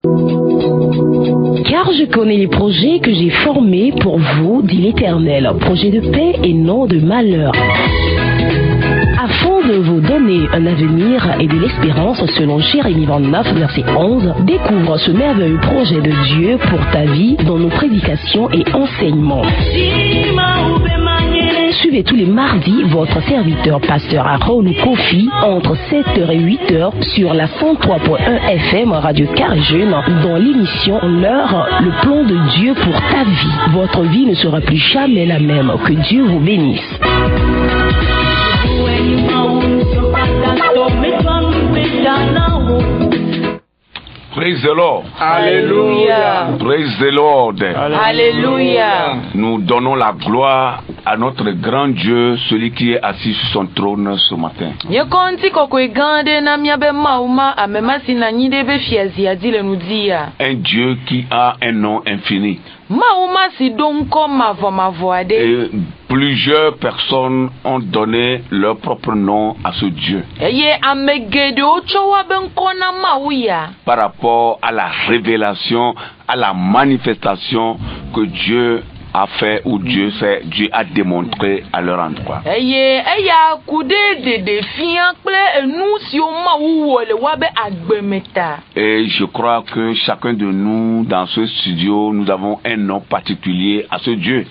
Car je connais les projets que j'ai formés pour vous, dit l'Éternel, projets de paix et non de malheur, afin de vous donner un avenir et de l'espérance. Selon Jérémie 29, verset 11, découvre ce merveilleux projet de Dieu pour ta vie dans nos prédications et enseignements. Suivez tous les mardis votre serviteur pasteur Aaron Kofi entre 7h et 8h sur la 103.1 FM Radio Carré Jeune dans l'émission L'heure, le plan de Dieu pour ta vie. Votre vie ne sera plus jamais la même. Que Dieu vous bénisse. Praise the Lord. Alléluia. Praise the Lord. Alléluia. Nous donnons la gloire à notre grand Dieu, celui qui est assis sur son trône ce matin. Un Dieu qui a un nom infini. Et plusieurs personnes ont donné leur propre nom à ce Dieu. Par rapport à la révélation, à la manifestation que Dieu a fait ou Dieu a démontré à leur endroit. Et je crois que chacun de nous dans ce studio, nous avons un nom particulier à ce Dieu.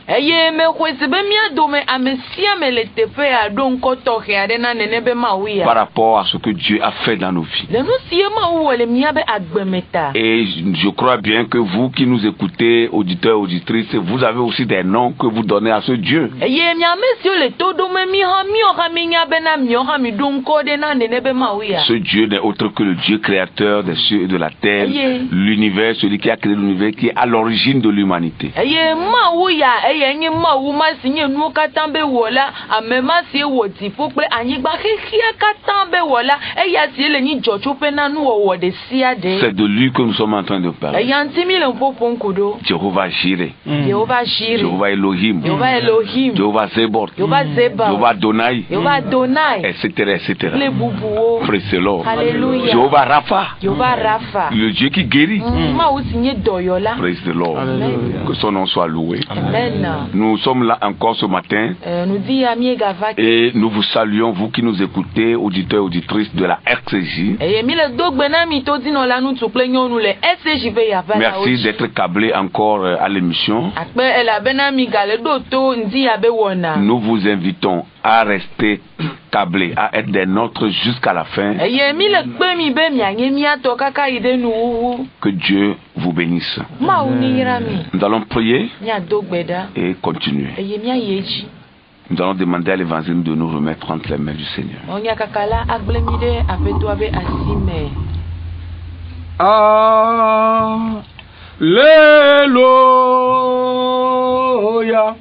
Par rapport à ce que Dieu a fait dans nos vies. Et je crois bien que vous qui nous écoutez, auditeurs, auditrices, vous avez aussi des noms que vous donnez à ce Dieu. Ce Dieu n'est autre que le Dieu créateur des cieux et de la terre, l'univers, celui qui a créé l'univers, qui est à l'origine de l'humanité. C'est de lui que nous sommes en train de parler. Jéhovah Jireh. Jéhovah Elohim, Jéhovah Zebor, Jéhovah Donai, etc. Praise the Lord. Jéhovah Rapha, le Dieu qui guérit. Praise the Lord. Que son nom soit loué. Nous sommes là encore ce matin et nous vous saluons, vous qui nous écoutez, auditeurs et auditrices de la RCJ. Merci d'être câblés encore à l'émission. Nous vous invitons à rester câblés, à être des nôtres jusqu'à la fin. Que Dieu vous bénisse. Nous allons prier et continuer. Nous allons demander à l'Évangile de nous remettre entre les mains du Seigneur. Alléluia.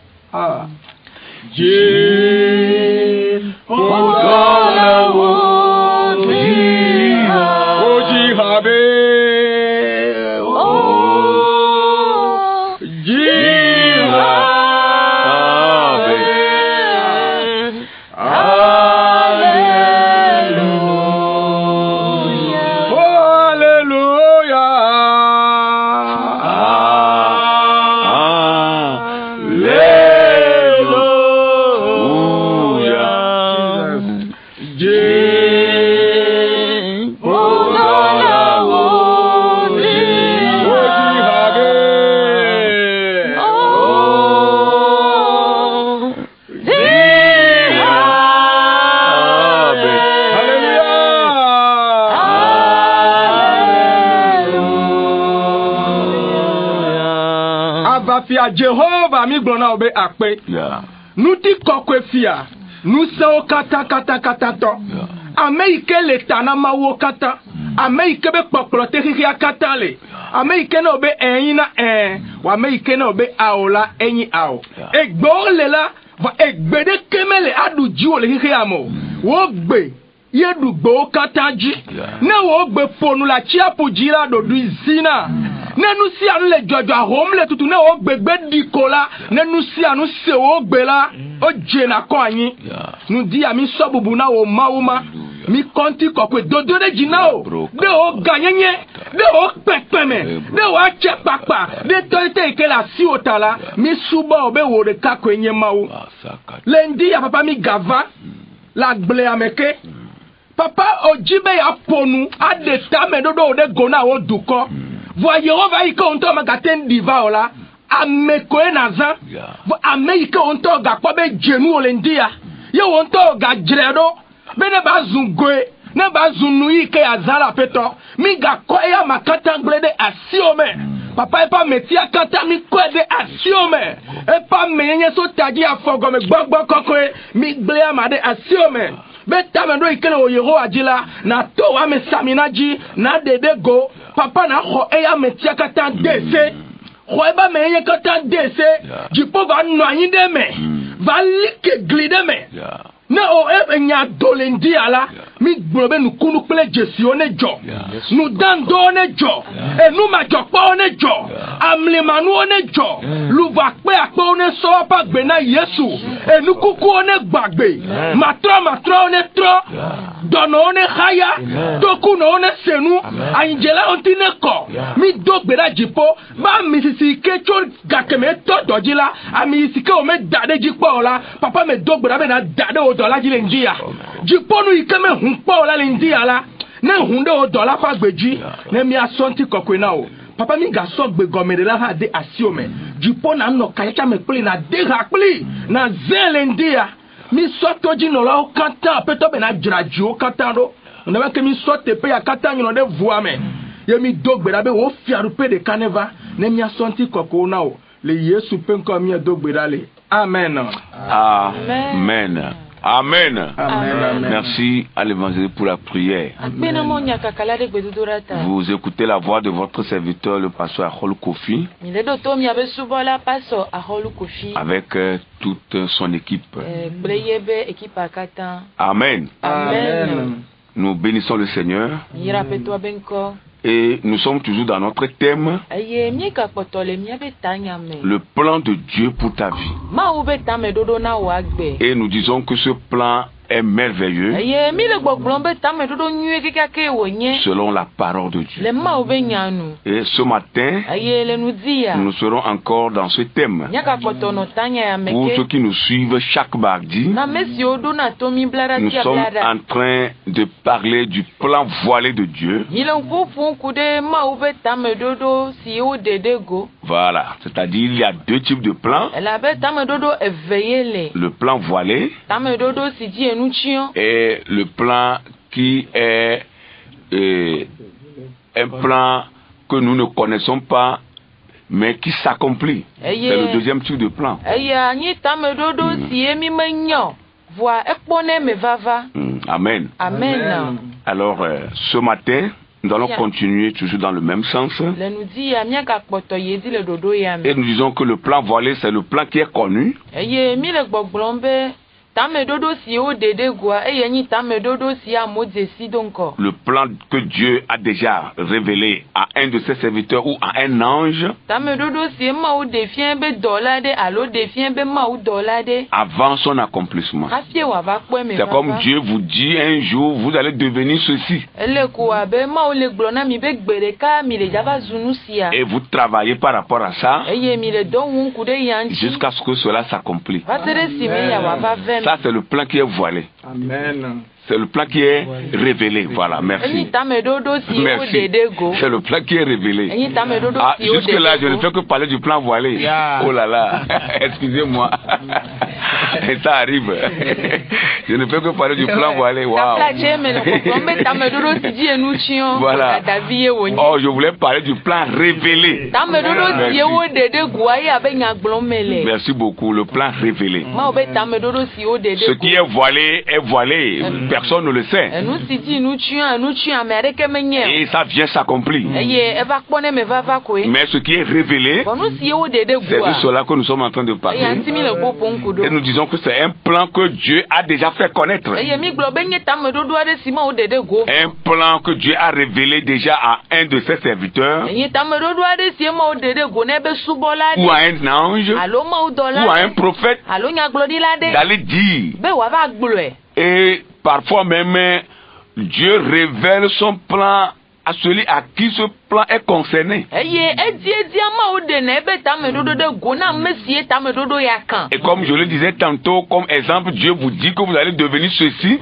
Jehovah mi gbona obe akpe. Nous dit kokwe fia. Nous sao kata to. Ameike le tana mawo kata. Ameike be poklote hiya kata le. Ameike no be enyina wa ameike no be aola enyi ao. Egbo le la va egbede kemele adu jiwo le hiya mo. Wo gbe yedu gbo kata ji. Na wo gbe fonu la chiapu jira do du zina. Nenu si anu le jojo ahom le tutu ne o gbegbe dikola nenu si anu se o gbela o jena ko anyi nu di ami sobubu na o mauma mi konti kokwe dodo de jinao de o ganyenye de o pepeme de o achepapa de toite ke la si otala mi suba obe wo de kakwenye mawo lendi ya papa mi gava la gle ameke papa ojibe ya ponu ade tame dodo de gona o duko voyez va iko onto magaten diva ola ameko enaza ameike onto ga kwabe jenu olendia ye onto ga jredo bene bazungoe ne bazunu ike azala peto mi ga ko ya makata nglede asiome papa e pa metia kata mi ko de asiome e pa menye so tagi afogo me gbogbo kokoe mi gble amade asiome beta mendo ikele oyero ajila na to wa me saminaji na dede go papa na ho e ya metia kata dese ho e ba menye kata dese jipo va no anyi de me va like glide me ne o e nya dolendi ala mi gbrobe nu kunu pele jesi one jo nu dando one jo e nu ma jo pa one jo amle manu one jo lu va pe ape one so pa gbe na Yesu e nu kuku one gbagbe matro one tro dono one haya doku no one senu anjela ontine ko mi dogbe da jipo ba mi sisi ke cho gakeme to dojila ami sike o me dade jipo ola papa me dogbe da be na dade o dola jile njia jiponu ikeme hunpo la lindia la ne hunde o dola pa gbeji ne mi asonti kokwe na o papa mi ga so gbe gomede la ha de asiome jipona no kayacha me pli na de hakpli na zele ndia mi soto jino la o kanta peto be na jraji o kanta do na ba ke mi sote pe ya kanta nyino de voame ye mi dogbe da be o fiaru pe de kaneva ne mi asonti kokwe na o le Yesu pe nko mi dogbe dale amen. Amen. Amen. Amen. Merci à l'évangile pour la prière. Vous écoutez la voix de votre serviteur, le pasteur Ahol Kofi, avec toute son équipe. Amen. Amen. Nous bénissons le Seigneur. Et nous sommes toujours dans notre thème, le plan de Dieu pour ta vie. Et nous disons que ce plan est merveilleux selon la parole de Dieu. Et ce matin, nous serons encore dans ce thème. Pour ceux qui nous suivent chaque mardi, nous sommes en train de parler du plan voilé de Dieu. Voilà, c'est-à-dire il y a deux types de plans. Le plan voilé et le plan qui est un plan que nous ne connaissons pas mais qui s'accomplit. C'est le deuxième type de plan. Amen. Amen. Alors, ce matin, nous allons continuer toujours dans le même sens. Et nous disons que le plan voilé, c'est le plan qui est connu. Le plan que Dieu a déjà révélé à un de ses serviteurs ou à un ange avant son accomplissement. C'est comme Dieu vous dit un jour, vous allez devenir ceci. Et vous travaillez par rapport à ça jusqu'à ce que cela s'accomplisse. Ça, c'est le plan qui est voilé. Amen. C'est le plan qui est révélé. Voilà, merci. Merci. C'est le plan qui est révélé. Ah, jusque-là, je ne fais que parler du plan voilé. Oh là là, excusez-moi. Et ça arrive. Je ne fais que parler du plan voilé. Waouh. Voilà. Oh, je voulais parler du plan révélé. Merci beaucoup, le plan révélé. Ce qui est voilé est voilé. Personne ne le sait. Et ça vient s'accomplir. Mais ce qui est révélé, c'est de cela que nous sommes en train de parler. Et nous disons que c'est un plan que Dieu a déjà fait connaître. Un plan que Dieu a révélé déjà à un de ses serviteurs, ou à un ange, ou à un prophète, d'aller dire. Et parfois même, Dieu révèle son plan à celui à qui ce plan est concerné. Et comme je le disais tantôt, comme exemple, Dieu vous dit que vous allez devenir ceci.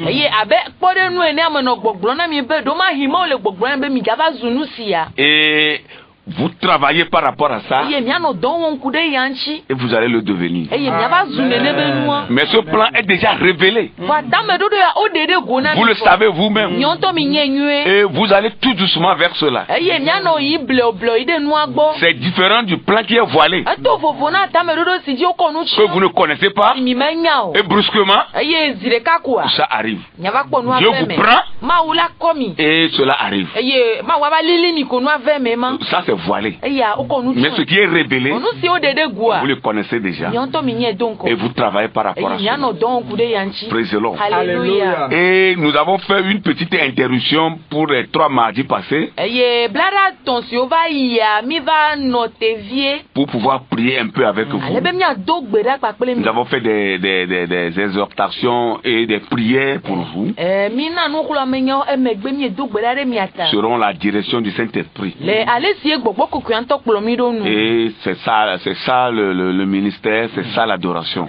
Et vous travaillez par rapport à ça et vous allez le devenir. Mais ce plan est déjà révélé. Vous le savez vous-même. Et vous allez tout doucement vers cela. C'est différent du plan qui est voilé, que vous ne connaissez pas. Et brusquement, ça arrive. Dieu vous prend et cela arrive. Ça c'est voilé. Mais ce qui est révélé, vous le connaissez déjà. Et vous travaillez par rapport à ça. Praise the Lord. Alléluia. Et nous avons fait une petite interruption pour les 3 mardis passés. Pour pouvoir prier un peu avec vous. Nous avons fait des exhortations et des prières pour vous. Selon la direction du Saint-Esprit. Et c'est ça le ministère, c'est ça l'adoration.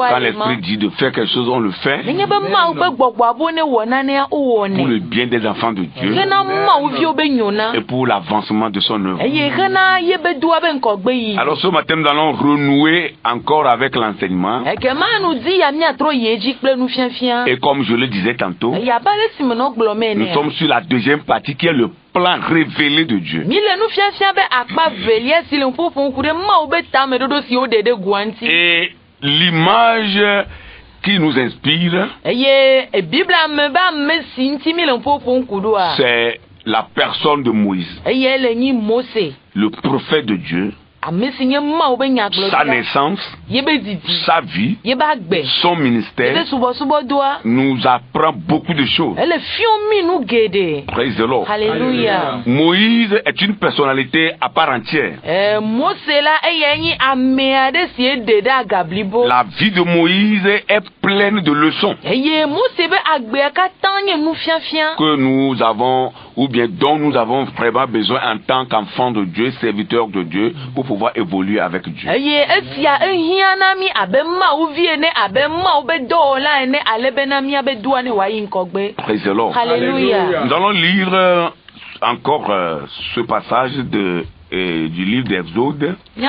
Quand l'Esprit dit de faire quelque chose, on le fait. Pour le bien des enfants de Dieu. Et pour l'avancement de son œuvre. Alors ce matin, nous allons renouer encore avec l'enseignement. Et comme je le disais tantôt, nous sommes sur la deuxième partie qui est le plan révélé de Dieu. Et l'image qui nous inspire, c'est la personne de Moïse, le prophète de Dieu. Sa naissance, sa vie, son ministère nous apprend beaucoup de choses. Praise the Lord. Alléluia. Moïse est une personnalité à part entière. La vie de Moïse est pleine de leçons que nous avons, ou bien dont nous avons vraiment besoin en tant qu'enfants de Dieu, serviteurs de Dieu, pour pouvoir évoluer avec Dieu. Praise the Lord. Alléluia. Nous allons lire encore ce passage du livre d'Exode. Nous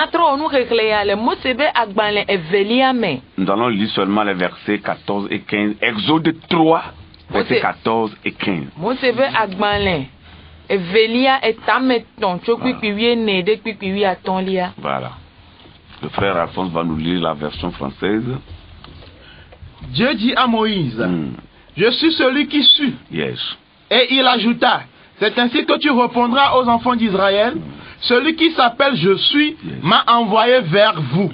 allons lire seulement les versets 14 et 15. Exode 3, versets 14 et 15. Voilà. Le frère Alphonse va nous lire la version française. Dieu dit à Moïse, je suis celui qui suis. Yes. Et il ajouta, c'est ainsi que tu répondras aux enfants d'Israël, celui qui s'appelle je suis m'a envoyé vers vous.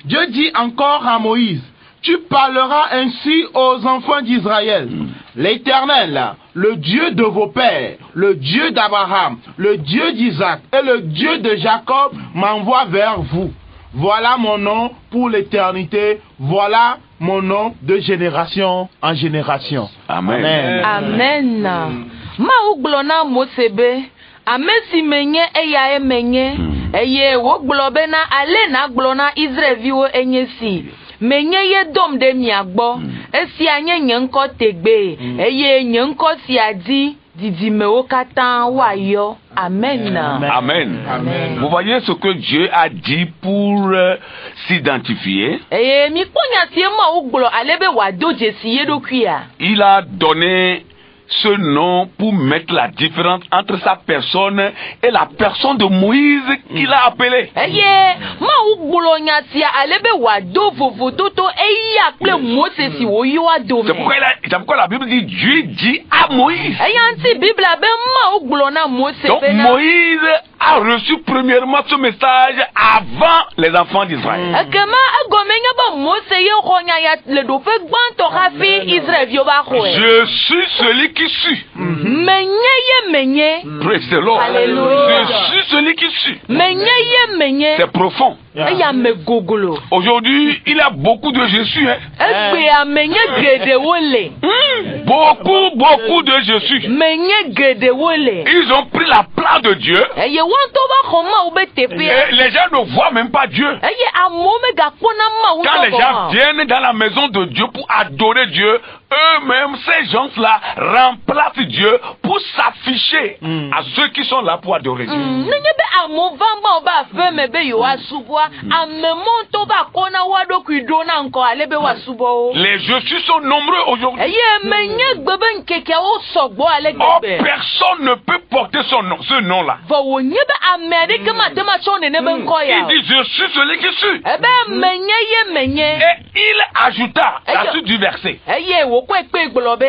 Dieu dit encore à Moïse, tu parleras ainsi aux enfants d'Israël. L'Éternel, le Dieu de vos pères, le Dieu d'Abraham, le Dieu d'Isaac et le Dieu de Jacob m'envoie vers vous. Voilà mon nom pour l'éternité, voilà mon nom de génération en génération. Amen. Amen. Maouglona Mosebe, amesi menye eya emenye, eye woglobena alena glona Israelio enyesi. Menye ye dom de miagbo, esi anye nyenko tegbe, eye nyenko siadi, didime okatan wayo. Amen. Amen. Amen. Vous voyez ce que Dieu a dit pour s'identifier. Il a donné ce nom pour mettre la différence entre sa personne et la personne de Moïse qu'il a appelé. C'est pourquoi la Bible dit Dieu dit à Moïse. Donc Moïse a reçu premièrement ce message avant les enfants d'Israël. Je suis celui qui suis. Praise the Lord. Alléluia. Je suis celui qui suis. C'est profond. Aujourd'hui, il y a beaucoup de Jésus. Hein? Beaucoup de Jésus. Ils ont pris la place de Dieu. Et les gens ne voient même pas Dieu. Quand les gens viennent dans la maison de Dieu pour adorer Dieu, eux-mêmes, ces gens-là remplacent Dieu pour s'afficher à ceux qui sont là pour adorer Dieu. Les Jésus sont nombreux aujourd'hui. Oh, personne ne peut porter son nom, ce nom-là. Il dit, je suis celui qui suis. Et il ajouta la suite du verset.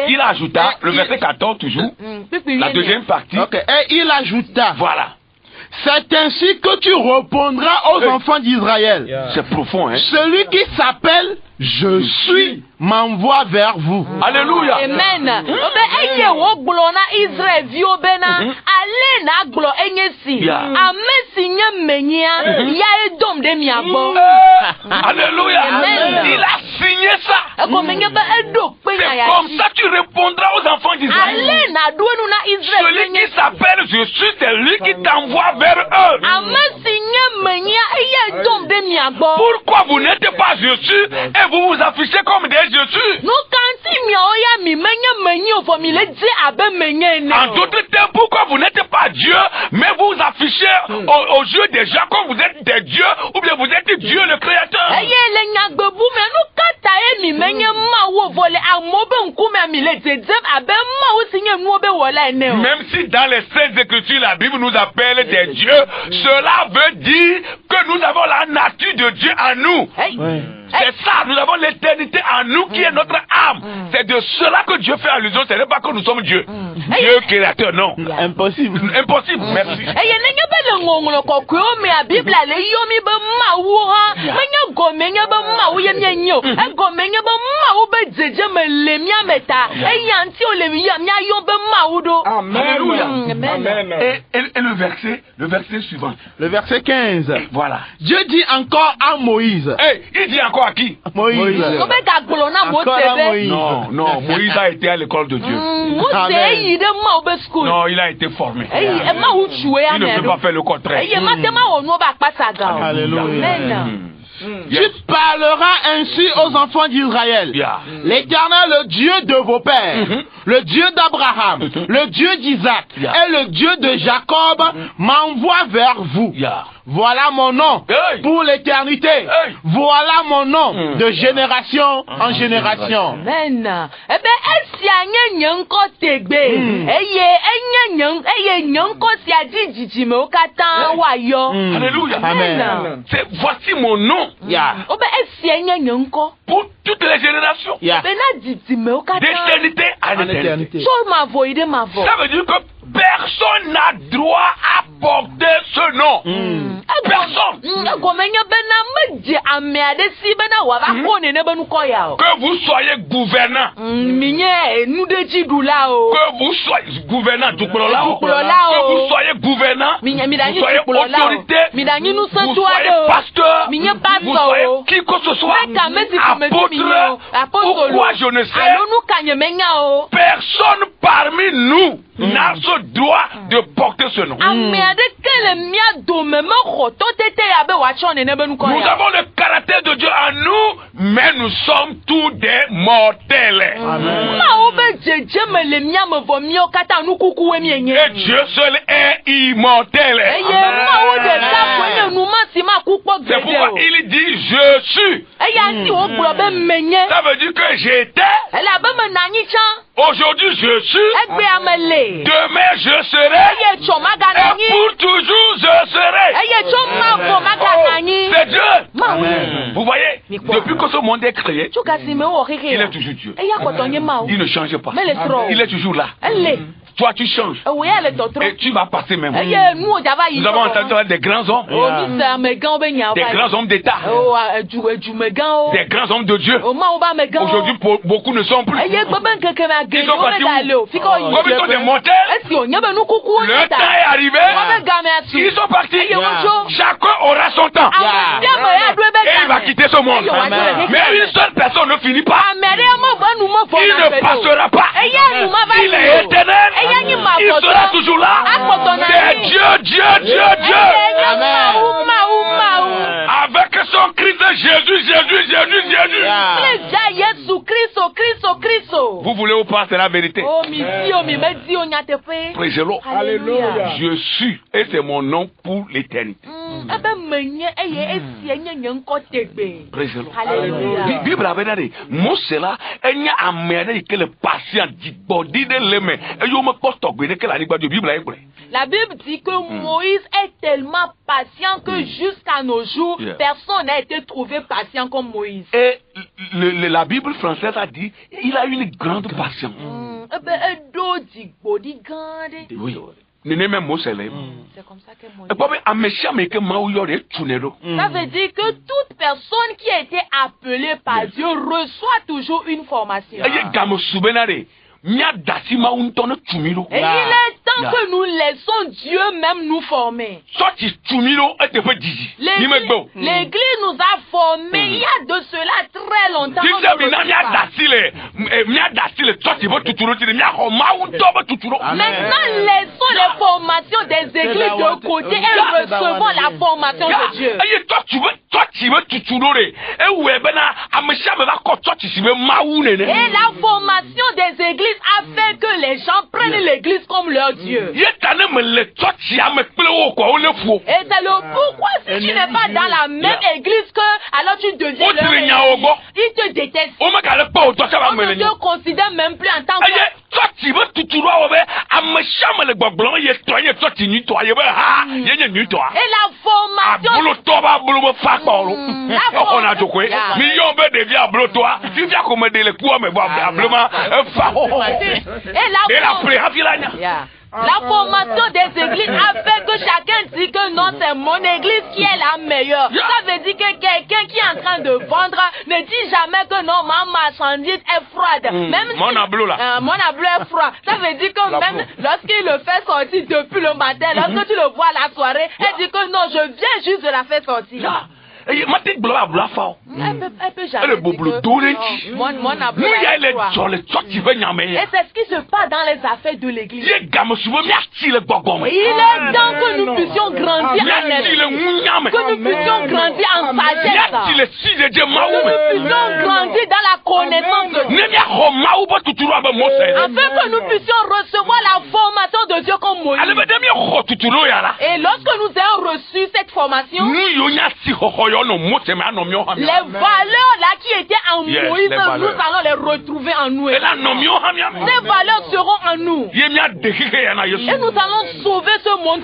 Il ajouta le verset 14 toujours, la deuxième partie. Okay. Et il ajouta. Voilà. C'est ainsi que tu répondras aux enfants d'Israël. C'est profond, hein. Celui qui s'appelle Je suis m'envoie vers vous. Alléluia. Amen. Alléluia. Il a signé ça. C'est comme ça tu répondras aux enfants d'Israël. Celui qui s'appelle Je suis, c'est lui qui t'envoie vers eux. Pourquoi vous n'êtes pas Je suis et vous vous affichez comme des Je suis? En d'autres termes, pourquoi vous n'êtes pas Dieu, mais vous vous affichez aux yeux des gens comme vous êtes des dieux, ou bien vous êtes Dieu le Créateur? Même si dans les Saintes Écritures, la Bible nous appelle des dieux, cela veut dire que nous avons la nature de Dieu en nous. C'est ça, nous avons l'éternité en nous qui est notre âme. C'est de cela que Dieu fait allusion, ce n'est pas que nous sommes Dieu. Dieu créateur, non. Impossible. Impossible, merci. Alléluia. Amen. Et le verset suivant. Le verset 15. Voilà. Dieu dit encore à Moïse. Il dit encore à qui? Moïse. Encore à Moïse. Non, Moïse a été à l'école de Dieu. Non, il a été formé. Il ne peut pas faire le contraire. Alléluia. Tu parleras ainsi aux enfants d'Israël. L'Éternel, le Dieu de vos pères, le Dieu d'Abraham, le Dieu d'Isaac et le Dieu de Jacob m'envoie vers vous. Voilà mon nom pour l'éternité. Voilà mon nom de génération en génération. Amen. Alléluia. Amen. Voici mon nom. Pour toutes les générations. D'éternité à l'éternité. Ça veut dire que personne n'a droit à porter ce nom. Personne. Que vous soyez gouvernant. Que vous soyez gouvernant. Que vous soyez gouvernant. Vous soyez autorité. Vous soyez pasteur. Vous soyez qui que ce soit. Apôtre. Pourquoi je ne sais. Personne parmi nous n'a ce droit de porter ce nom. Nous avons le caractère de Dieu en nous, mais nous sommes tous des mortels. Et Dieu seul est immortel. C'est pourquoi il dit je suis. Ça veut dire que j'étais. Aujourd'hui je suis. Demain je serai. Et pour toujours je serai. C'est Dieu. Vous voyez, depuis que ce monde est créé, il est toujours Dieu. Il ne change pas. Il est toujours là. toi tu changes. Et tu vas passer même. Nous avons entendu parler des grands hommes. Des grands hommes d'État. Des grands hommes de Dieu. Aujourd'hui, beaucoup ne sont plus. Ils sont partis où? Comme ils sont des mortels, le temps est arrivé. Ils sont partis. Chacun aura son temps. Et il va quitter ce monde. Mais une seule personne ne finit pas. Il ne passera pas. Il est éternel. Il sera toujours là. C'est Dieu. Amen. Avec son Christ, Jésus. Vous voulez ou pas, c'est la vérité. Praise the Lord. Alléluia. Je suis, et c'est mon nom pour l'éternité. Praise the Lord. Alléluia. Bible avait dit, moi c'est là, il y a un mère qui est patient, dit body de l'aimer, et il me porte au que la Bible a écrit. La Bible dit que Moïse est tellement patient que jusqu'à nos jours, personne n'a été trouvé patient comme Moïse. Et la Bible française a dit, il a une grande patience. Oui. C'est comme ça que Moïse. Ça veut dire que toute personne qui a été appelée par Dieu reçoit toujours une formation. Et il est temps que nous laissons Dieu même nous former. L'église nous a formés il y a de cela très longtemps. Maintenant, laissons les formations des églises de côté et recevons la formation de Dieu. Et la formation des églises a fait que les gens prennent l'église comme leur Dieu. Et c'est le pourquoi si tu n'es pas dans la même église que alors tu deviens leur ennemi. Ils te détestent. On ne te considère même plus en tant que... Et la formation des églises a fait que chacun dit que non, c'est mon église qui est la meilleure. Ça veut dire que quelqu'un qui est en train de vendre ne dit jamais que non, ma marchandise est froide. Même si, mon ablo est froid. Ça veut dire que même lorsqu'il le fait sortir depuis le matin, lorsque tu le vois à la soirée, elle dit que non, je viens juste de la faire sortir. Elle peut jamais dire que mon ablo est froid. Et c'est ce qui se passe dans les affaires de l'église. Il est temps que nous puissions grandir en esprit, que nous puissions grandir en sagesse, que nous puissions grandir dans la connaissance de Dieu, afin que nous puissions recevoir la formation de Dieu comme Moïse. Et lorsque nous avons reçu cette formation, les valeurs là qui étaient en Moïse, nous allons les retrouver en nous. Ces valeurs seront en nous. Et nous allons sauver ce monde.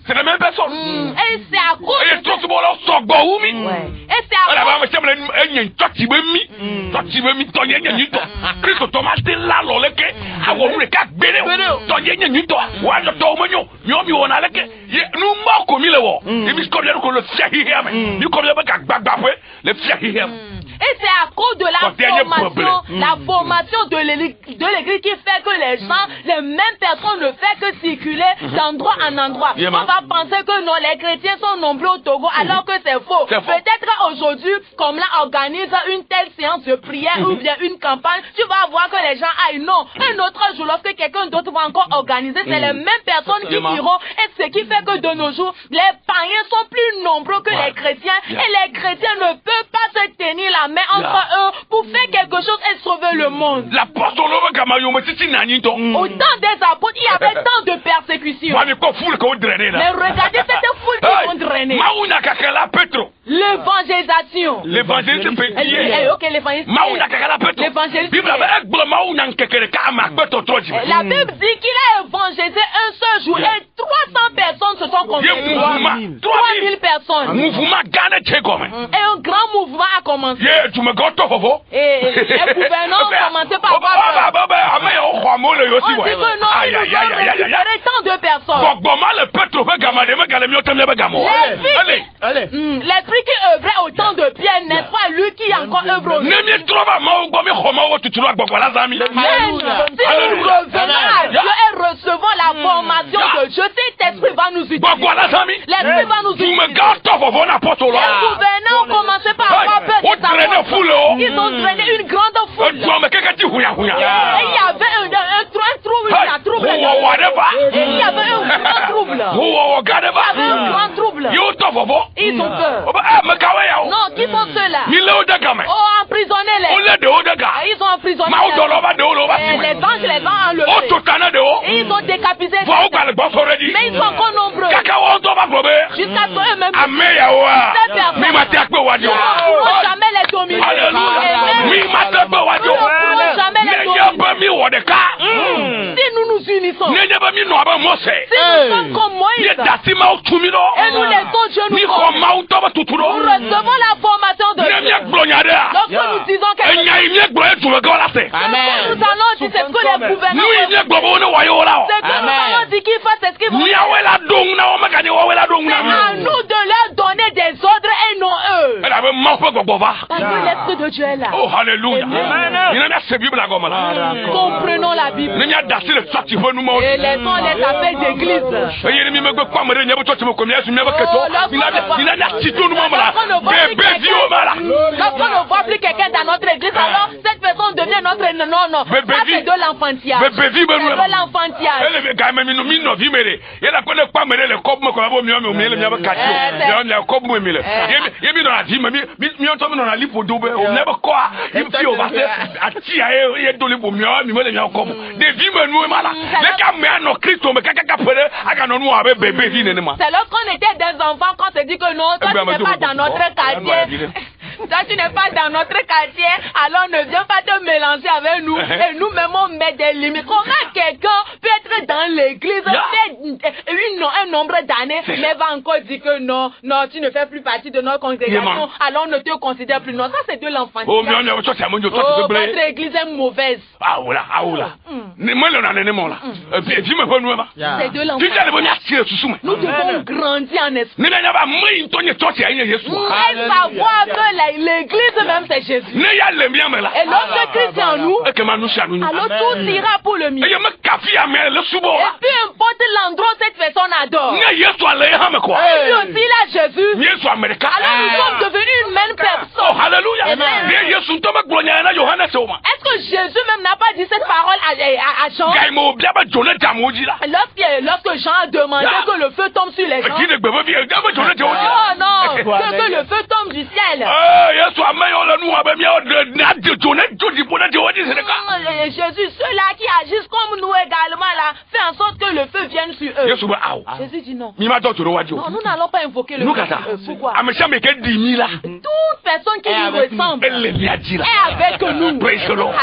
C'est la même personne. Et c'est à cause de et c'est à cause de la formation de l'église qui fait que les gens, les mêmes personnes ne font que circuler d'endroit en endroit. On va penser que non, les chrétiens sont nombreux au Togo, alors que c'est faux. Peut-être aujourd'hui, comme là organise une telle séance de prière ou bien une campagne, tu vas voir que les gens aillent. Non, un autre jour, lorsque quelqu'un d'autre va encore organiser, c'est les mêmes personnes qui iront. Et ce qui fait que de nos jours, les païens sont plus nombreux que les chrétiens. Et les chrétiens ne peuvent pas se tenir la la main entre eux pour faire quelque chose et sauver le monde. Au temps des apôtres, il y avait tant de persécutions. Mais regardez cette foule qui sont drainées. L'évangélisation. L'évangélisme peut dire. Ok, l'évangélisme. La Bible dit qu'il a évangélisé un seul jour et 300 personnes se sont converties. 3000 personnes. Et un grand mouvement a commencé. Et les gouvernants ont commencé par quoi? On dit que non, ils nous ont récupéré tant de personnes. L'esprit qui œuvrait au temps de Pierre, n'est-ce pas lui qui encore œuvre aujourd'hui? Si nous revenons à Dieu et recevons la formation de Dieu, cet esprit va nous utiliser. L'esprit va nous utiliser. Les gouvernants ont commencé par avoir peur des apôtres. Ils ont drainé une grande foule. Et il y avait un trouble. Et il y avait un grand trouble. Ils ont peur. Non, qui sont ceux-là? Oh, emprisonnez-les. Ils ont emprisonné les anges enlevés. Et ils ont décapité. Mais ils sont encore nombreux. Jusqu'à ce eux-mêmes. Ces personnes ne pourront jamais les dominer. Nous ne pourrons jamais les dominer. Si nous nous unissons, si nous sommes comme Moïse, et nous laissons Dieu nous former, nous recevons la formation de Dieu. Lorsque nous disons quelque chose, nous allons dire c'est ce que les gouvernants c'est que nous allons dire qu'ils fassent ce qu'ils vont faire. C'est à nous de leur donner des ordres et non eux. Parce que l'esprit de Dieu est là. Oh, alléluia. Comprenons la Bible. Et laissons les appels d'église. Lorsqu'on ne voit plus quelqu'un dans notre église, alors cette personne devient notre... Non. Ça c'est de l'enfantillage. C'est de l'enfantillage. C'est lorsqu'on était des enfants qu'on se dit que non, toi tu n'es pas dans notre quartier. Toi tu n'es pas dans notre quartier, alors ne viens pas te mélanger avec nous. Et nous-mêmes on met des limites. Comment quelqu'un peut être dans l'église un nombre d'années, mais va encore dire que non, tu ne fais plus partie de notre congrégation, alors on ne te considère plus. Non, ça c'est de l'enfantillage. Oh, votre église est mauvaise. C'est de l'enfantillage. Nous devons grandir en esprit. Et savoir que l'église même c'est Jésus. Et lorsque Christ est en nous, alors tout ira pour le mieux. Et peu importe l'endroit où cette personne adore. Et lui aussi il a Jésus. Alors nous sommes devenus une même personne. Oh, alléluia. Est-ce que Jésus même n'a pas dit cette parole à Jean? Lorsque Jean a demandé que le feu tombe sur les gens. Oh non, que le feu tombe du ciel. Jésus, ceux-là qui agissent comme nous également là, fait en sorte que le feu vienne sur eux. Jésus dit non. Non, nous n'allons pas invoquer le feu. Pourquoi? Toute personne qui nous ressemble est avec nous.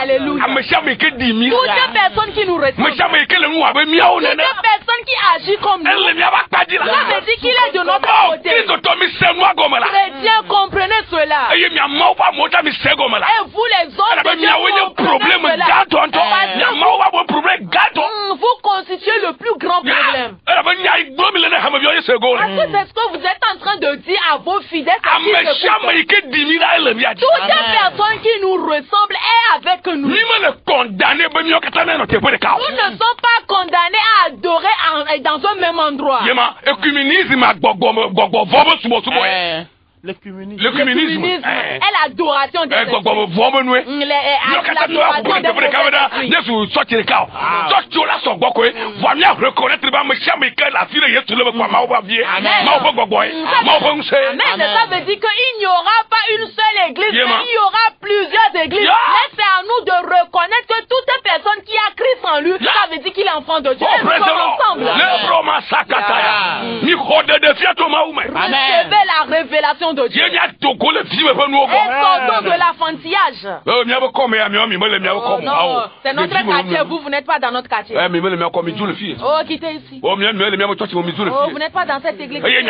Alléluia. Toute personne qui nous ressemble, toute personne qui agit comme nous, ça veut dire qu'il est de notre côté. Chrétiens, comprenez cela. Et vous les autres, vous constituez le plus grand problème. Parce que c'est ce que vous êtes en train de dire à vos fidèles. Toute personne qui nous ressemble est avec nous. Nous ne sommes pas condamnés à adorer dans un même endroit. L'œcuménisme. Et l'adoration des esprits. L'adoration des Amen. Ça veut dire qu'il n'y aura pas une seule église, mais il y aura plusieurs églises. Mais c'est à nous de reconnaître que toute personne qui a Christ en lui, ça veut dire qu'il est enfant de Dieu. Ensemble. Recevez la révélation de Dieu. Et sortons de l'enfantillage. Non, c'est notre quartier. Vous n'êtes pas dans notre quartier. Oh, quittez ici. Oh, vous n'êtes pas dans cette église. Et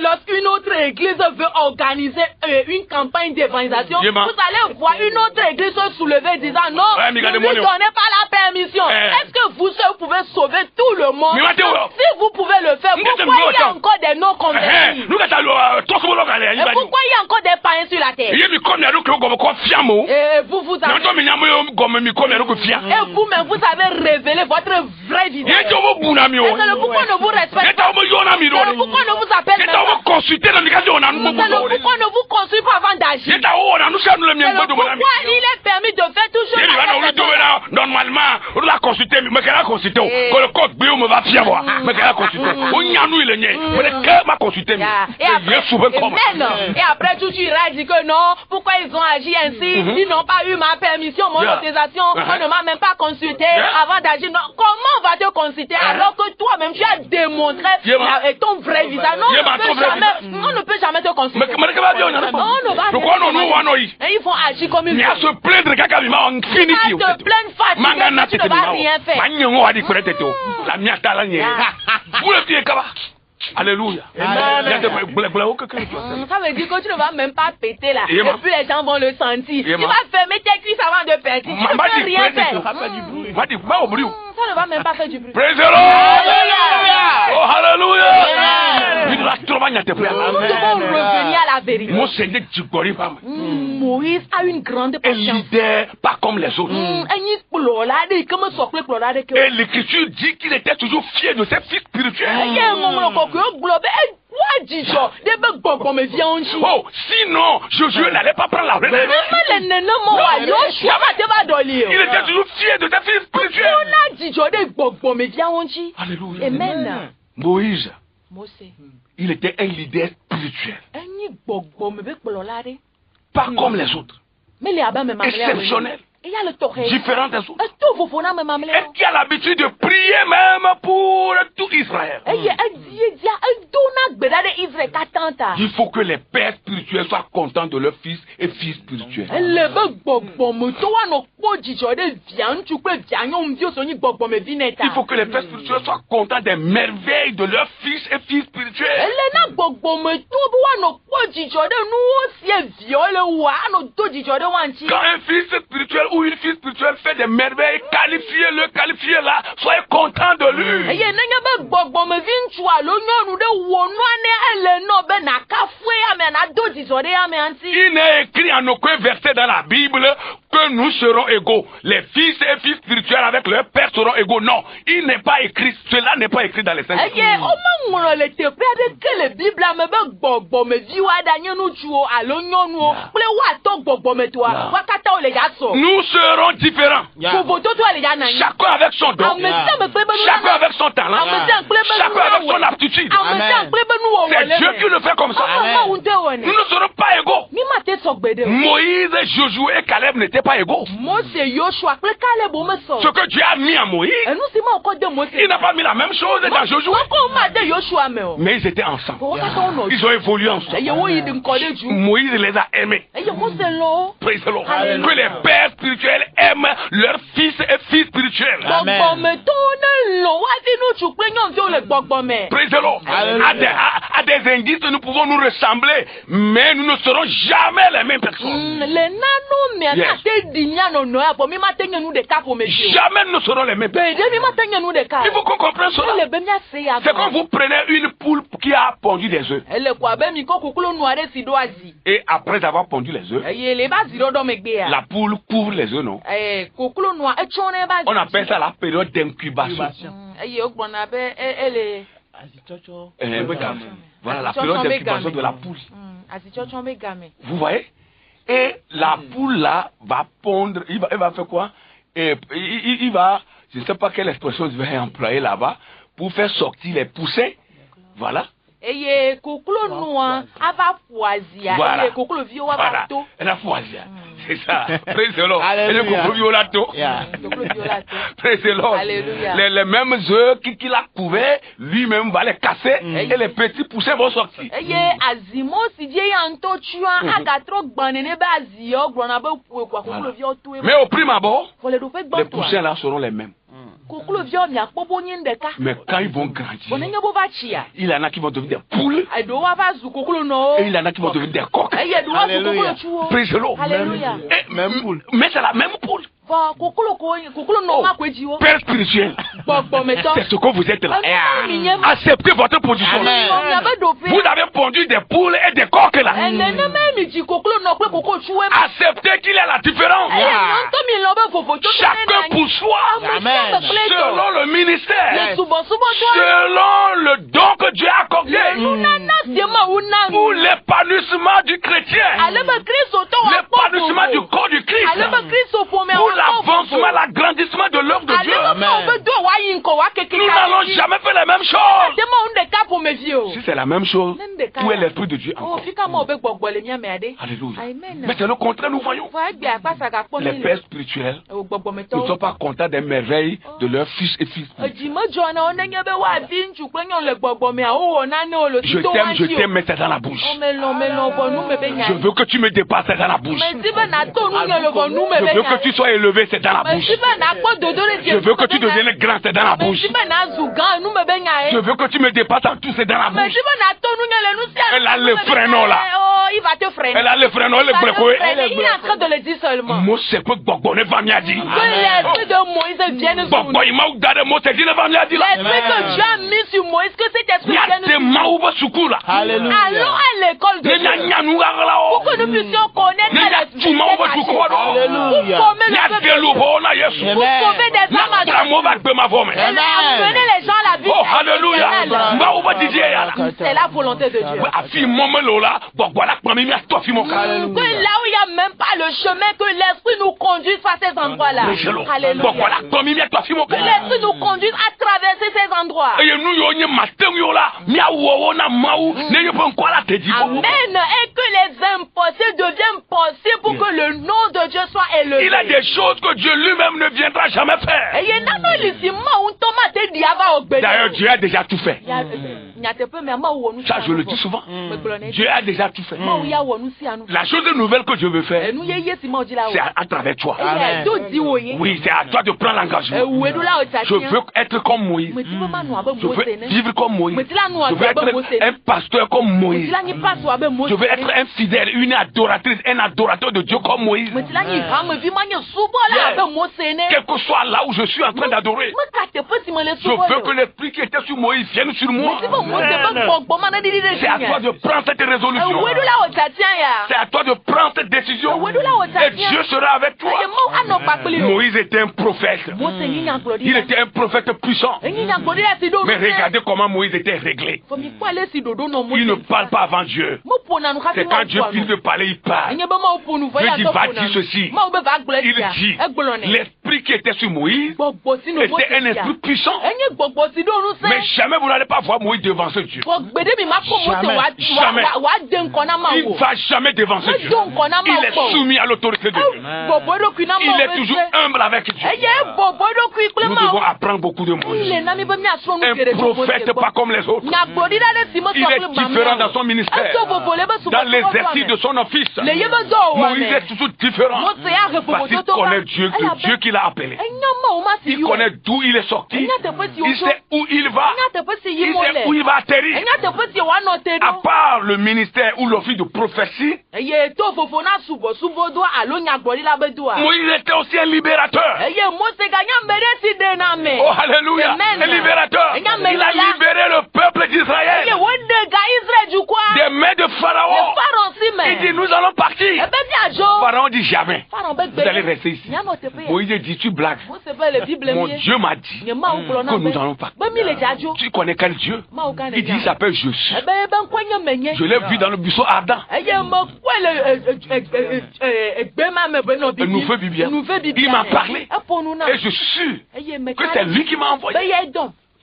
lorsque une autre église veut organiser une campagne d'évangélisation, vous allez voir une autre église se soulever disant non, ne lui donnez pas la permission. Est-ce que vous pouvez sauver tout le monde? Si vous pouvez le faire, pourquoi il y a encore des non-convertis? Et pourquoi il y a encore des païens sur la terre? Et vous-même, vous avez révélé votre vrai visage. Et pourquoi ne vous respectez pas? Pourquoi ne vous appelle pas? Pourquoi ne vous consulte pas avant d'agir? Pourquoi il est permis de faire tout chose? Normalement, on l'a consulté, mais qu'elle a consulté. Quand le code bio me va fier, mais qu'elle a consulté. On y a nous il est né. Mais qu'elle m'a consulté. Et après tout, tu iras dire que non, pourquoi ils ont agi ainsi? Ils n'ont pas eu ma permission, mon autorisation. On ne m'a même pas consulté avant d'agir. Comment on va te consulter alors que toi-même tu as démontré ton vrai visage? Non, on ne peut jamais te consulter. Ils vont agir comme une femme. Se plaindre quelqu'un lui m'a fini. Tu te plains fatigué, tu ne vas rien faire. Alléluia. Ça veut dire que tu ne vas même pas péter là. Et puis les gens vont le sentir. Tu vas fermer tes cuisses avant de péter. Tu ne peux rien faire. Ça ne va même pas faire du bruit. Praise the Lord. Oh, hallelujah. Nous devons revenir à la vérité. Moïse a une grande patience. Un leader pas comme les autres. Et l'écriture dit qu'il était toujours fier de ses fils spirituels. Oh, sinon, Josué n'allait pas prendre la relève. Il était toujours fier de ses fils spirituels. Alléluia. Amen. Moïse, il était un leader spirituel. Pas comme les autres. Exceptionnel. Différent des autres. Est-ce qu'il a l'habitude de prier même pour tout Israël? Il faut que les pères spirituels soient contents de leurs fils et filles spirituels. Il faut que les pères spirituels soient contents des merveilles de leurs fils et filles spirituels. Quand un fils spirituel ou une fille spirituelle fait des merveilles, qualifiez-le là, soyez content de lui. Il n'est écrit en aucun verset dans la Bible que nous serons égaux. Les fils et filles spirituels avec leur père seront égaux. Non, il n'est pas écrit, cela n'est pas écrit dans les Saintes Écritures. Nous serons différents. Chacun avec son don. Chacun avec son talent. Chacun avec son aptitude. C'est Dieu qui le fait comme ça. Nous ne serons pas égaux. Moïse, Josué et Caleb n'étaient pas égaux. Ce que Dieu a mis à Moïse, il n'a pas mis la même chose dans Josué. Mais ils étaient ensemble. Ils ont évolué ensemble. Moïse les a aimés. Praise the Lord. Que les pères spirituels aiment leurs fils et filles spirituels. Amen. Praise the Lord. À des indices, nous pouvons nous ressembler, mais nous ne serons jamais les mêmes personnes. Jamais nous ne serons les mêmes personnes. Il faut qu'on comprenne cela. C'est quand vous prenez une poule qui a pondu des œufs. Et après avoir pondu les œufs, la poule couvre les œufs, non? On appelle ça la période d'incubation. Voilà la période d'incubation de la poule. Vous voyez? Et la poule là va pondre, il va faire quoi? Et il va, je ne sais pas quelle expression je vais employer là-bas, pour faire sortir les poussins. Voilà. Voilà. Voilà. Elle a foisé. C'est ça. Praise the Lord. Et le coco violato. Praise the Lord. Les mêmes œufs qu'il a couverts, lui-même va les casser et les petits poussins vont sortir. Mais au prime abord, les poussins là seront les mêmes. Mais quand ils vont grandir, il y en a qui vont devenir des poules et il y en a qui vont devenir des coqs. Praise the Lord. Même poule. Mais c'est la même poule. Père spirituel, c'est ce que vous êtes là. Acceptez votre position. Vous avez pondu des poules et des coqs là. Acceptez qu'il y a la différence. Chacun pour soi. Selon le ministère. Selon le don que Dieu a accordé. Pour l'épanouissement du chrétien. L'épanouissement du corps du Christ. Pour l'avancement, l'agrandissement de l'œuvre de Dieu. Nous n'allons jamais faire la même chose. Si c'est la même chose, où est l'Esprit de Dieu encore? Alléluia. Mais c'est le contraire, nous voyons. Les pères spirituels ne sont pas contents des merveilles de leurs fils et filles. Je t'aime, mais c'est dans la bouche. Je veux que tu me dépasses, c'est dans la bouche. Je veux que tu sois élevé, c'est dans la bouche. Je veux que tu deviennes grand, c'est dans la bouche. Je veux que tu me dépasses en tout, c'est dans la bouche. Elle a le freinot là. Elle a le freinot, elle est bloquée. Il est en train de le dire seulement. Moi, c'est pas Gbogbo, ne va m'y dire. Que l'esprit de Moïse vienne sur nous. Gbogbo, il m'a ouvert le mot, c'est dit, ne va m'y dire. L'esprit que Dieu a mis sur Moïse, que cet esprit vienne sur nous. Allons à l'école de Dieu. Pour que nous puissions connaître l'esprit. Pour former le peuple. Pour sauver des âmes à Dieu. Amener les gens à la vie. Oh, alléluia. C'est la volonté de Dieu. Que là où il n'y a même pas le chemin, que l'esprit nous conduise à ces endroits-là. Alléluia. Que l'esprit nous conduise à traverser ces endroits. Amen. Et que les impossibles deviennent possibles pour que le nom de Dieu soit élevé. Il y a des choses que Dieu lui-même ne viendra jamais faire. D'ailleurs, Dieu a déjà tout fait. Ça, je le dis souvent. Dieu a déjà tout fait. La chose nouvelle que je veux faire, c'est à travers toi. Oui, c'est à toi de prendre l'engagement. Je veux être comme Moïse. Je veux vivre comme Moïse. Je veux être un pasteur comme Moïse. Je veux être un fidèle, une adoratrice, un adorateur de Dieu comme Moïse. Quel que soit là où je suis en train d'adorer, je veux que l'esprit qui était sur Moïse vienne sur moi. C'est à toi de prendre cette résolution. C'est à toi de prendre cette décision. Et Dieu sera avec toi. Moïse était un prophète. Il était un prophète puissant. Mais regardez comment Moïse était réglé. Il ne parle pas avant Dieu. C'est quand Dieu finit de parler, il parle. Dieu dit, va dire ceci. Il dit, l'esprit qui était sur Moïse était un esprit puissant. Mais jamais vous n'allez pas voir Moïse devancer Dieu. Jamais. Il ne va jamais devancer Dieu. Il est soumis à l'autorité de Dieu. Il est toujours humble avec Dieu. Nous devons apprendre beaucoup de Moïse. Un prophète pas comme les autres. Il est différent dans son ministère. Dans l'exercice de son office, Moïse est toujours différent. Parce qu'il connaît Dieu, le Dieu qu'il a a appelé. Il connaît d'où il est sorti. Il sait où il va. Il sait où il va atterrir. À part le ministère ou l'office de prophétie, Moïse était aussi un libérateur. Oh, alléluia. Un libérateur. Il a libéré le peuple d'Israël des mains de Pharaon. Il dit, nous allons partir. Pharaon dit jamais. Vous allez rester ici. Moïse dit, tu blagues. Mon Dieu m'a dit que nous allons partir. Tu connais quel Dieu? Il dit, il s'appelle Jésus. Je l'ai vu dans le buisson ardent. Il nous fait bien. Il m'a parlé. Et je suis que c'est lui qui m'a envoyé.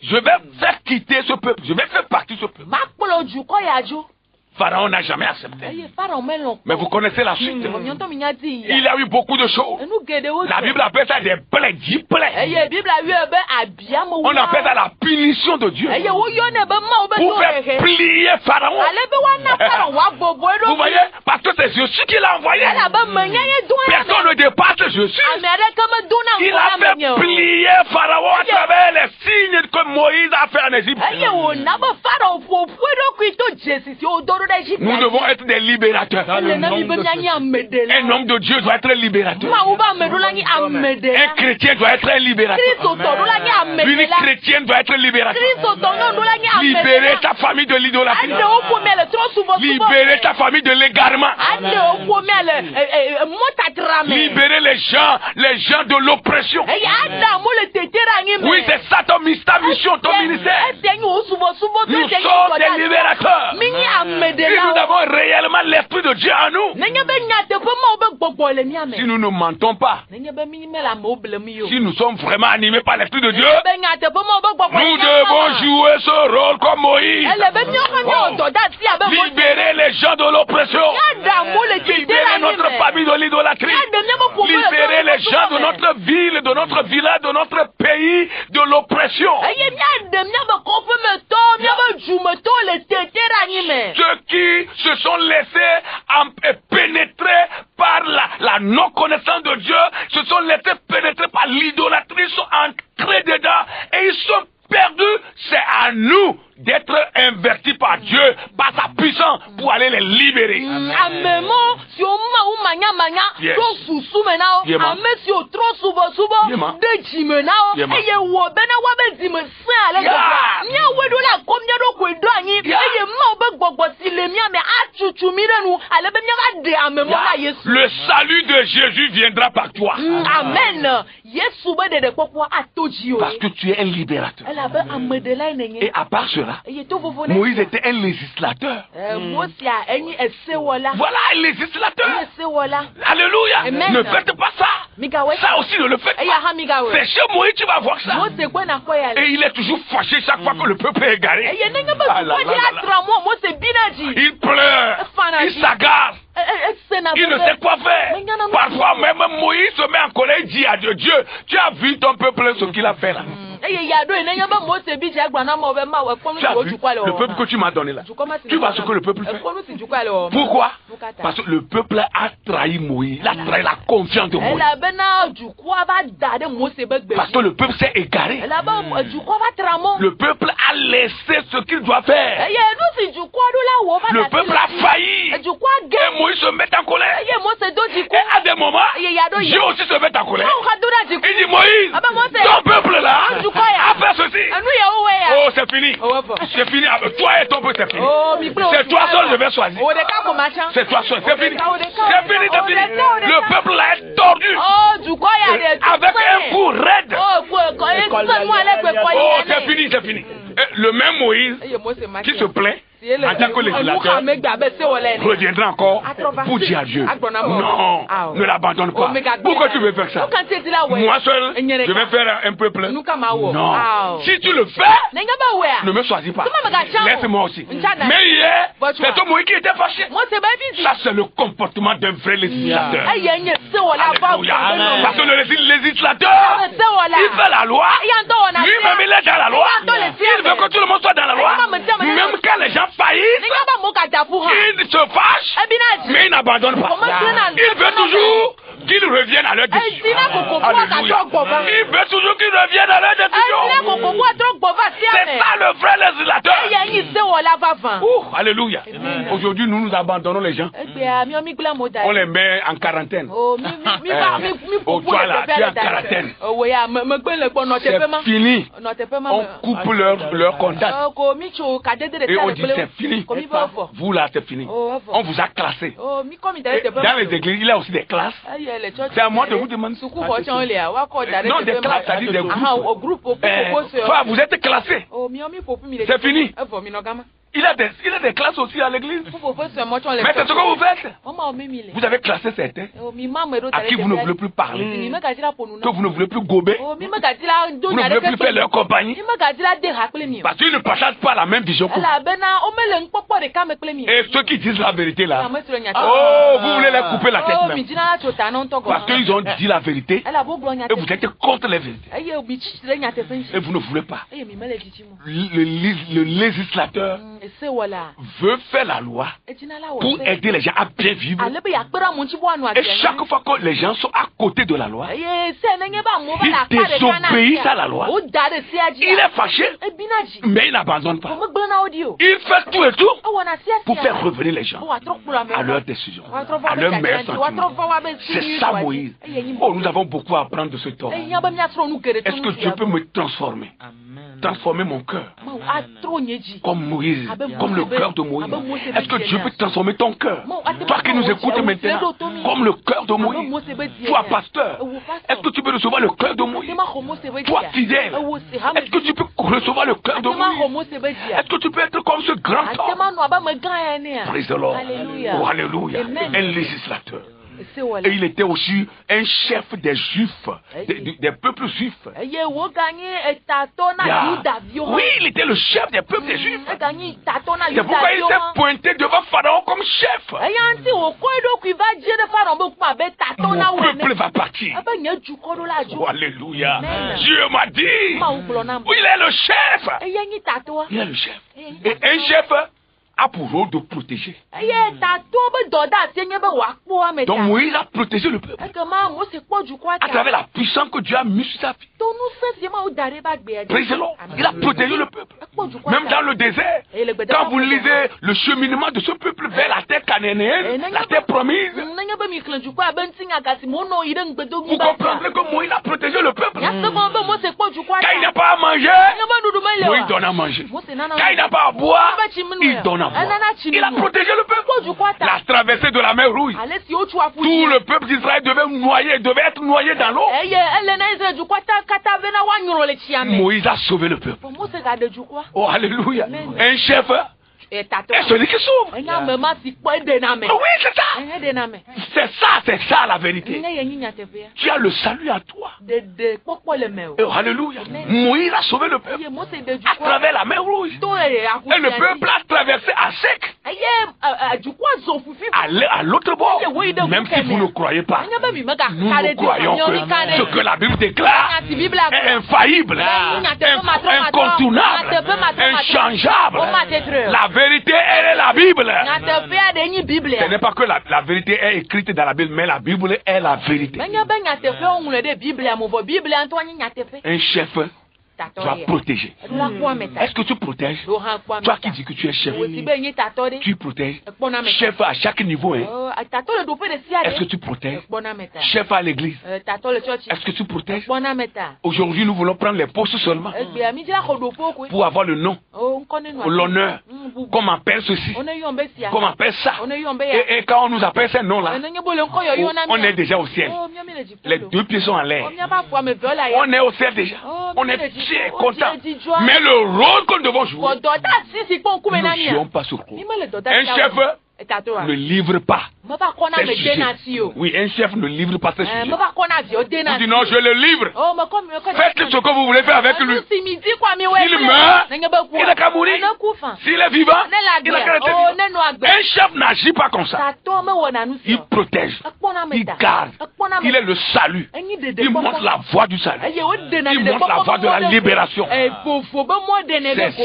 Je vais faire quitter ce peuple. Je vais faire partir ce peuple. Pharaon n'a jamais accepté. Mais vous connaissez la suite. Il y a eu beaucoup de choses. La Bible appelle ça des plaies, 10 plaies. On appelle ça la punition de Dieu. Pour faire plier Pharaon. Vous voyez? Parce que c'est Jésus qui l'a envoyé. Personne ne dépasse Jésus. Il a fait plier Pharaon à travers les signes que Moïse a fait en Égypte. Nous devons être des libérateurs. Un homme de Dieu doit être libérateur. Un chrétien doit être un libérateur. Une chrétienne doit être libératrice. Libérer ta famille de l'idolâtrie. Libérer ta famille de l'égarement. Libérer les gens de l'oppression. Oui, c'est ça ta mission, ton ministère. Nous sommes des libérateurs. Si nous avons réellement l'Esprit de Dieu en nous, si nous ne mentons pas, si nous sommes vraiment animés par l'Esprit de Dieu, nous devons jouer ce rôle comme Moïse. Libérer les gens de l'oppression. Libérer notre famille de l'idolâtrie. Libérer les gens de notre ville, de notre village, de notre pays de l'oppression. Ceux qui se sont laissés pénétrer par la non-connaissance de Dieu, se sont laissés pénétrer par l'idolâtrie, sont entrés dedans et ils sont perdus. C'est à nous d'être invertis par Dieu, par sa puissance, pour aller les libérer. Yes. Le salut de Jésus viendra par toi. Amen. Parce que tu es un libérateur. Et à part cela, Moïse était un législateur. Voilà, un législateur. Alléluia. Ne faites pas ça. Ça aussi ne le faites pas. C'est chez Moïse tu vas voir ça. Et il est toujours fâché chaque fois que le peuple est égaré. Il pleure. Il s'agare. Il ne sait quoi faire. Parfois même Moïse se met en colère et dit à Dieu, Dieu, tu as vu ton peuple ce qu'il a fait là. Tu as vu le peuple que tu m'as donné là. Tu vois ce que le peuple fait. Pourquoi? Parce que le peuple a trahi Moïse. Il a trahi la confiance de Moïse. Parce que le peuple s'est égaré. Le peuple a laissé ce qu'il doit faire. Le peuple a failli. Et Moïse se met en colère. Et à des moments, Dieu aussi se met en colère. Il dit Moïse, ton peuple là a fait ceci. Oh, c'est fini. C'est fini. Toi et ton peuple, c'est fini. C'est toi seul je vais choisir. C'est toi seul. C'est fini. C'est fini, c'est fini. Le peuple là est tordu. Avec un coup raide. Oh, c'est fini, c'est fini. Le même Moïse qui se plaint en tant que législateur reviendra encore pour dire à Dieu non, ne l'abandonne pas. Pourquoi tu veux faire ça? Moi seul, je vais faire un peuple. Non. Si tu le fais, ne me choisis pas. Laisse-moi aussi. Mais hier, c'est toi Moïse qui était fâché. Ça c'est le comportement d'un vrai législateur. Parce que le législateur, il fait la loi. Lui-même il est dans la loi. Il veut que tout le monde soit dans la loi. Même quand les gens faillissent, il se fâche, mais il n'abandonne pas. Il veut toujours qu'ils reviennent à leur décision. Il veut toujours qu'ils reviennent à leur décision. C'est ça le vrai législateur. Alléluia. Aujourd'hui, nous abandonnons les gens. On les met en quarantaine. Oh, toi là, tu es en quarantaine. C'est fini. On coupe leur contact. Et on dit c'est fini. Vous là, c'est fini. On vous a classé. Dans les églises, il y a aussi des classes. C'est à moi de vous demander. Non, des classes, ça dit des groupes. Vous êtes classés. C'est fini. Il y a des classes aussi à l'église. Mais c'est ce que vous faites. Vous avez classé certains à qui vous ne voulez plus parler, que vous ne voulez plus gober, vous ne voulez plus faire leur compagnie, parce qu'ils ne partagent pas la même vision que vous. Et ceux qui disent la vérité là, oh, vous voulez les couper la tête même. Parce qu'ils ont dit la vérité et vous êtes contre la vérité. Et vous ne voulez pas. Le législateur veut faire la loi pour aider les gens à bien vivre. Et chaque fois que les gens sont à côté de la loi, ils désobéissent à la loi. Il est fâché, mais il n'abandonne pas. Il fait tout et tout pour faire revenir les gens à leur décision, à leur meilleur sentiment. C'est ça Moïse. Oh, nous avons beaucoup à apprendre de ce temps. Est-ce que Dieu peut me transformer? Transformer mon cœur comme Moïse, comme le cœur de Moïse. Est-ce que Dieu peut transformer ton cœur? Toi qui nous écoutes maintenant, comme le cœur de Moïse. Toi, pasteur, est-ce que tu peux recevoir le cœur de Moïse? Toi, fidèle, est-ce que tu peux recevoir le cœur de Moïse? Est-ce que tu peux être comme ce grand homme? Praise the Lord. Oh, alléluia. Un législateur. Et il était aussi un chef des Juifs, des peuples juifs. Oui, il était le chef des peuples des Juifs. C'est pourquoi il s'est pointé devant Pharaon comme chef. Mon peuple va partir. Oh, alléluia. Dieu m'a dit, oui, il est le chef. Il est le chef. Et un chef a pour rôle de protéger. Donc Moïse a protégé le peuple à travers la puissance que Dieu a mise sur sa vie. Praise the Lord. Il a protégé le peuple. Même dans le désert, quand vous lisez le cheminement de ce peuple vers la terre cananéenne, la terre promise, vous comprendrez que Moïse a protégé le peuple. Quand il n'a pas à manger, Moïse donne à manger. Quand il n'a pas à boire, il donne à boire. Il a protégé le peuple. La traversée de la mer Rouge, tout le peuple d'Israël devait être noyé dans l'eau. Moïse a sauvé le peuple. Oh, alléluia. Un chef est celui qui sauve. Oui, c'est ça. C'est ça la vérité. Tu as le salut à toi. Oh, alléluia. Moïse a sauvé le peuple à travers la mer Rouge. Et le peuple a traversé à sec. À l'autre bord. Même si vous ne croyez pas, nous croyons que ce que la Bible déclare est infaillible, incontournable, inchangeable. La vérité, elle est la Bible. Ce n'est pas que la vérité est écrite dans la Bible, mais la Bible est la vérité. Un chef doit protéger. Est-ce que tu protèges? Toi qui dis que tu es chef, tu protèges. Chef à chaque niveau. Est-ce que tu protèges? Chef à l'église. Est-ce que tu protèges? Aujourd'hui, nous voulons prendre les postes seulement pour avoir le nom, l'honneur. Qu'on m'appelle ceci, qu'on m'appelle ça. Et quand on nous appelle ces noms-là, on est déjà au ciel. Les deux pieds sont en l'air. On est au ciel déjà. On est content. Mais le rôle que nous devons jouer, nous ne jouons pas sur quoi. Un chef ne livre pas ses sujets. Oui, un chef ne livre pas ses sujets. Vous dites non, je le livre. Faites ce que vous voulez faire avec lui. S'il meurt, il n'a qu'à mourir. S'il est vivant, il n'a qu'à être vivant. Un chef n'agit pas comme ça. Il protège, il garde, il est le salut. Il montre la voie du salut. Il montre la voie de la libération. C'est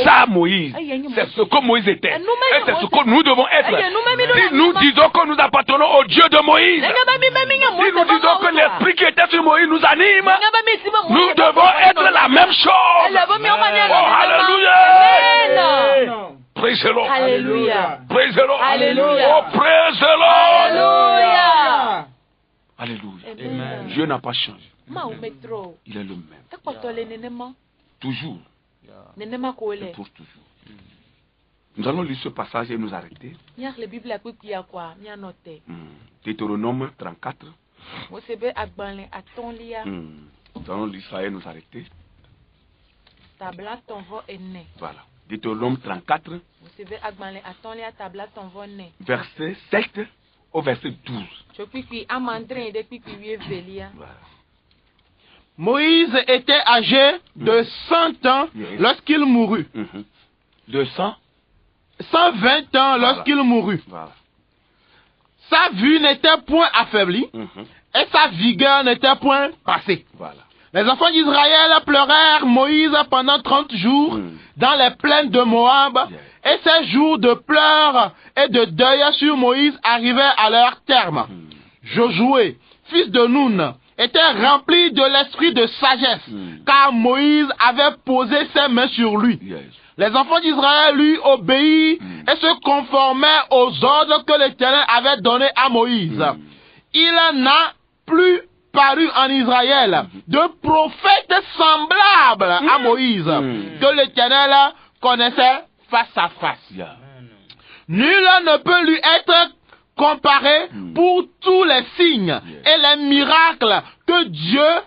ça Moïse. C'est ce que Moïse était. Et c'est ce que nous devons être. Si nous disons que nous appartenons au Dieu de Moïse, si nous disons que l'esprit qui était sur Moïse nous anime, nous devons être la même chose. Oh, alléluia. Praise the Lord. Alléluia. Praise the Lord. Alléluia. Oh, praise the Lord. Alléluia. Alléluia. Amen. Dieu n'a pas changé. Il est le même. Toujours. Et pour toujours. Nous allons lire ce passage et nous arrêter. Deutéronome 34. Nous allons lire ça et nous arrêter. Voilà. Deutéronome 34. Verset 7 au verset 12. Voilà. Moïse était âgé de 100 ans lorsqu'il mourut. De 120 ans lorsqu'il mourut. Voilà. Sa vue n'était point affaiblie et sa vigueur n'était point passée. Voilà. Les enfants d'Israël pleurèrent Moïse pendant 30 jours dans les plaines de Moab, et ces jours de pleurs et de deuil sur Moïse arrivaient à leur terme. Josué, fils de Nun, était rempli de l'esprit de sagesse, car Moïse avait posé ses mains sur lui. Les enfants d'Israël lui obéirent et se conformaient aux ordres que l'Éternel avait donnés à Moïse. Il n'a plus paru en Israël de prophète semblable à Moïse, que l'Éternel connaissait face à face. Nul ne peut lui être comparé pour tous les signes et les miracles que Dieu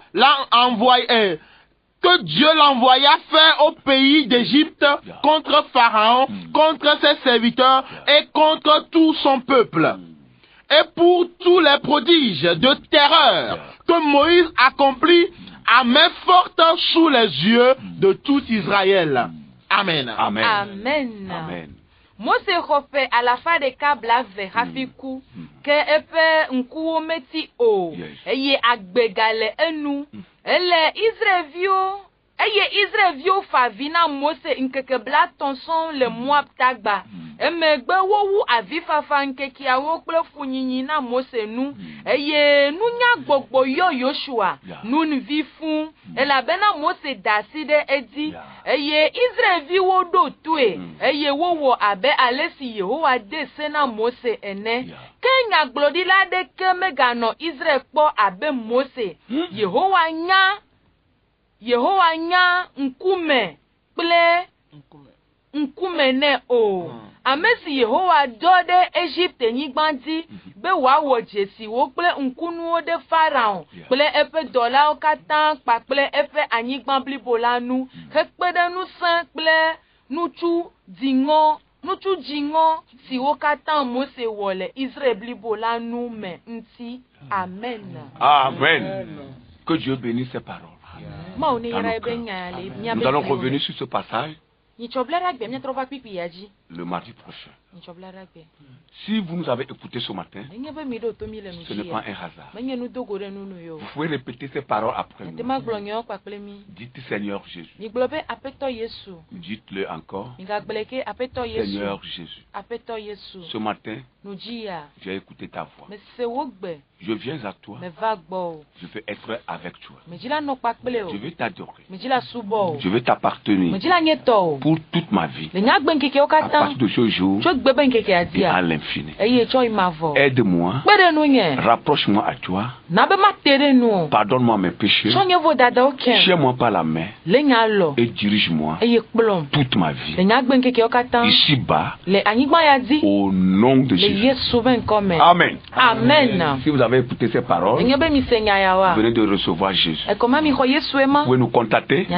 l'envoya faire au pays d'Égypte contre Pharaon, contre ses serviteurs et contre tout son peuple. Et pour tous les prodiges de terreur que Moïse accomplit à main forte sous les yeux de tout Israël. Amen. Amen. Amen. Amen. Mose rofe à la fin de kabla ve hafiku que epe nkuo meti o eye agbegale enu ele Israelvio favina Mose nkeke bla tonson le Moab tagba emegbe wowu avifafa nkeke awo kple funyinyi na Mose nu eye nunya gbogbo yo Joshua nun vi fun elabena Mose daside edi eye Israelvio do tue eye wowo abe alesi Yehowa de sena Mose ene kenya glodila de kemegano Israel kpo abe Mose Yehowa nya nkume kple nkume ne o amesi Yehowa dode Egypte nyigbanti be wawo jesi wo kple nkunuwo de Pharaon kple efe dolawo kata kpa kple efe anyigban blibo la nu hekpede nu san kple nutu jingo si wo kata Mose wole Israel blibo la nu me nti. Amen. Amen. Que Dieu bénisse ses paroles. Nous allons revenir sur ce passage le mardi prochain. Si vous nous avez écouté ce matin, ce n'est pas un hasard. Vous pouvez répéter ces paroles après nous. Dites Seigneur Jésus. Dites-le encore. Seigneur Jésus. Ce matin, j'ai écouté ta voix. Je viens à toi. Je veux être avec toi. Je veux t'adorer. Je veux t'appartenir pour toute ma vie. À partir de ce jour et à l'infini. Aide-moi. Rapproche-moi à toi. Pardonne-moi mes péchés. Tiens-moi par la main et dirige-moi toute ma vie. Ici-bas, au nom de Jésus. Amen. Amen. Si vous avez écouté ces paroles, venez de recevoir Jésus. Vous pouvez nous contacter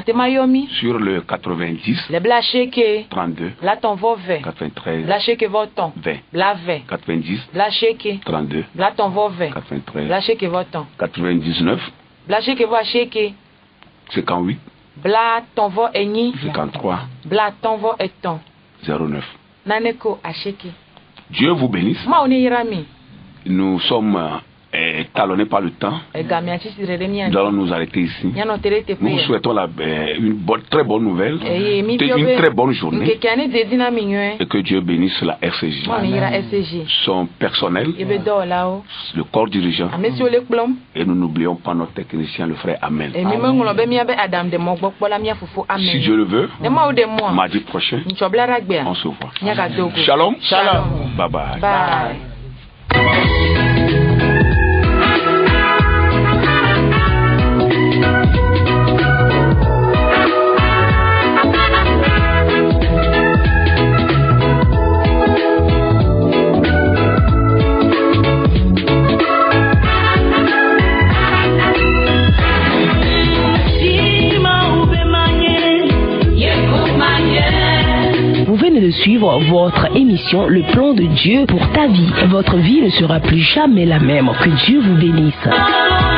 sur le 90 32 93 20 90 32 93 99 58 53 09. Dieu vous bénisse. Nous sommes talonnés par le temps, nous allons nous arrêter ici. Nous vous souhaitons une très bonne nouvelle, une très bonne journée, et que Dieu bénisse la RCJ, son personnel, le corps dirigeant, et nous n'oublions pas notre technicien, le frère Amen. Si Dieu le veut, mardi prochain, on se voit. Shalom. Shalom. Bye bye. Bye. Vous venez de suivre votre émission Le plan de Dieu pour ta vie. Votre vie ne sera plus jamais la même. Que Dieu vous bénisse.